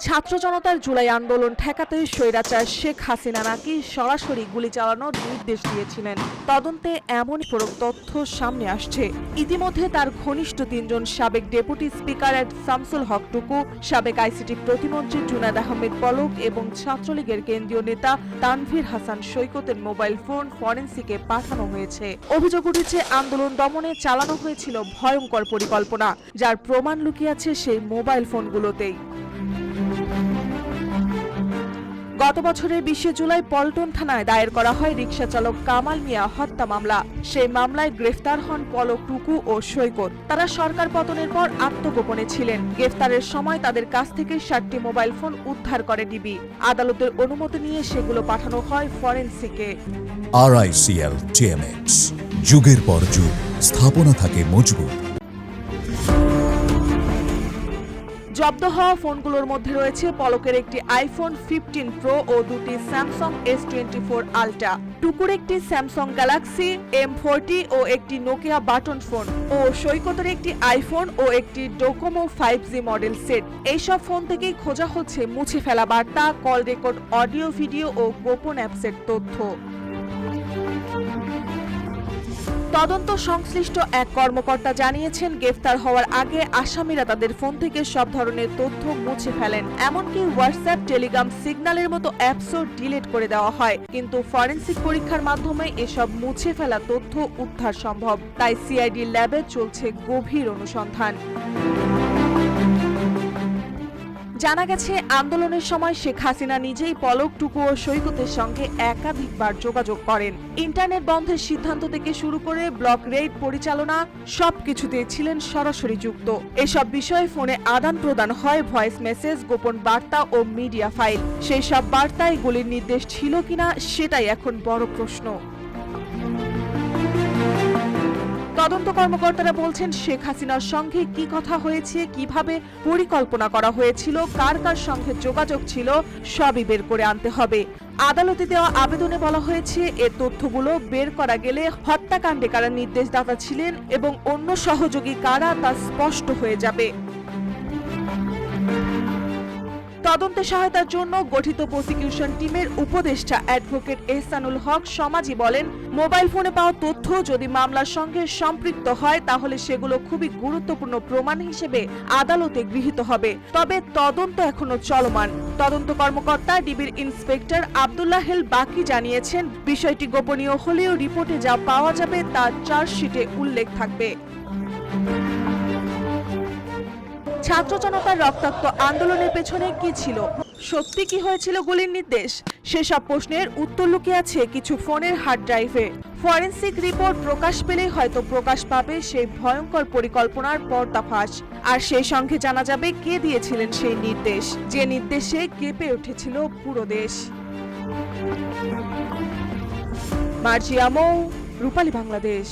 ছাত্র জনতার জুলাই আন্দোলন ঠেকাতে স্বৈরাচার শেখ হাসিনা নাকি সরাসরি গুলি চালানোর নির্দেশ দিয়েছিলেন। তদন্তে এমন পরক তথ্য সামনে আসছে। ইতিমধ্যে তার ঘনিষ্ঠ তিনজন সাবেক ডেপুটি স্পিকার শামসুল হক টুকু, সাবেক আইসিটি প্রতিমন্ত্রী জুনায়েদ আহমেদ পলক এবং ছাত্রলীগের কেন্দ্রীয় নেতা তানভীর হাসান সৈকতের মোবাইল ফোন ফরেনসিকে পাঠানো হয়েছে। অভিযোগ উঠেছে আন্দোলন দমনে চালানো হয়েছিল ভয়ঙ্কর পরিকল্পনা, যার প্রমাণ লুকিয়ে আছে সেই মোবাইল ফোনগুলোতেই। গত বছরের 20 জুলাই পল্টন থানায় দায়ের করা হয় রিকশা চালক কামাল মিয়া হত্যা মামলা। সেই মামলায় গ্রেফতার হন পলক টুকু ও সৈকত। তারা সরকার পতনের পর আত্মগোপনে ছিলেন। গ্রেফতারের সময় তাদের কাছ থেকে 7টি মোবাইল ফোন উদ্ধার করে ডিবি। আদালতের অনুমতি নিয়ে সেগুলো পাঠানো হয় ফরেনসিকে। RICL TMX, যুগের পর যুগ স্থাপনা থাকে মজবুত। জব্দ হওয়া ফোনগুলোর মধ্যে রয়েছে পলকের একটি আইফোন 15 প্রো ও দুটি স্যামসাং S24 আল্ট্রা, টুকুর একটি স্যামসাং গ্যালাক্সি M40 ও একটি নোকিয়া বাটন ফোন ও সৈকতের একটি আইফোন ও একটি ডোকোমো 5G মডেল সেট। এইসব ফোন থেকেই খোঁজা হচ্ছে মুছে ফেলা বার্তা, কল রেকর্ড, অডিও ভিডিও ও গোপন অ্যাপসের তথ্য। তদন্ত সংশ্লিষ্ট এক কর্মকর্তা জানিয়েছেন, গ্রেফতার হওয়ার আগে আসামিরা তাদের ফোন থেকে সব ধরনের তথ্য মুছে ফেলেন। এমনকি হোয়াটসঅ্যাপ, টেলিগ্রাম, সিগন্যালের মতো অ্যাপসও ডিলিট করে দেওয়া হয়। কিন্তু ফরেনসিক পরীক্ষার মাধ্যমে এসব মুছে ফেলা তথ্য উদ্ধার সম্ভব। তাই সিআইডি ল্যাবে চলছে গভীর অনুসন্ধান। জানা গেছে, আন্দোলনের সময় শেখ হাসিনা নিজেই পলক টুকু ও সৈকতের সঙ্গে একাধিকবার যোগাযোগ করেন। ইন্টারনেট বন্ধের সিদ্ধান্ত থেকে শুরু করে ব্লক রেড পরিচালনা সবকিছুতেই ছিলেন সরাসরি যুক্ত। এসব বিষয়ে ফোনে আদান প্রদান হয় ভয়েস মেসেজ, গোপন বার্তা ও মিডিয়া ফাইল। সেই সব বার্তায় গুলির নির্দেশ ছিল কিনা সেটাই এখন বড় প্রশ্ন। তদন্ত কর্মকর্তারা বলছেন, শেখ হাসিনার সঙ্গে কি কথা হয়েছে, কিভাবে পরিকল্পনা করা হয়েছিল, কার কার সঙ্গে যোগাযোগ ছিল, সবই বের করে আনতে হবে। আদালতে দেওয়া আবেদনে বলা হয়েছে, এ তথ্যগুলো বের করা গেলে হত্যাকাণ্ডে কারা নির্দেশদাতা ছিলেন এবং অন্য সহযোগী কারা তা স্পষ্ট হয়ে যাবে। তদন্তে সহায়তার জন্য গঠিত প্রসিকিউশন টিমের উপদেষ্টা অ্যাডভোকেট এহসানুল হক সমাজি বলেন, মোবাইল ফোনে পাওয়া তথ্য যদি মামলার সঙ্গে সম্পৃক্ত হয় তাহলে সেগুলো খুবই গুরুত্বপূর্ণ প্রমাণ হিসেবে আদালতে গৃহীত হবে। তবে তদন্ত এখনো চলমান। তদন্ত কর্মকর্তা ডিবির ইন্সপেক্টর আব্দুল্লাহ হেল বাকি জানিয়েছেন, বিষয়টি গোপনীয় হলেও রিপোর্টে যা পাওয়া যাবে তা চার্জশিটে উল্লেখ থাকবে। ছাত্র জনতার রক্তাক্ত আন্দোলনের পেছনে কি ছিল? সত্যি কি হয়েছিল গুলির নির্দেশ? সেসব প্রশ্নের উত্তর লুকিয়ে আছে কিছু ফোনের হার্ড ড্রাইভে। ফরেনসিক রিপোর্ট প্রকাশ পেলেই হয়তো প্রকাশ পাবে সেই ভয়ঙ্কর পরিকল্পনার পর্দাফাঁস। আর সেই সঙ্গে জানা যাবে কে দিয়েছিলেন সেই নির্দেশ, যে নির্দেশে কেঁপে উঠেছিল পুরো দেশ। মার্জিয়া মৌ, রূপালী বাংলাদেশ।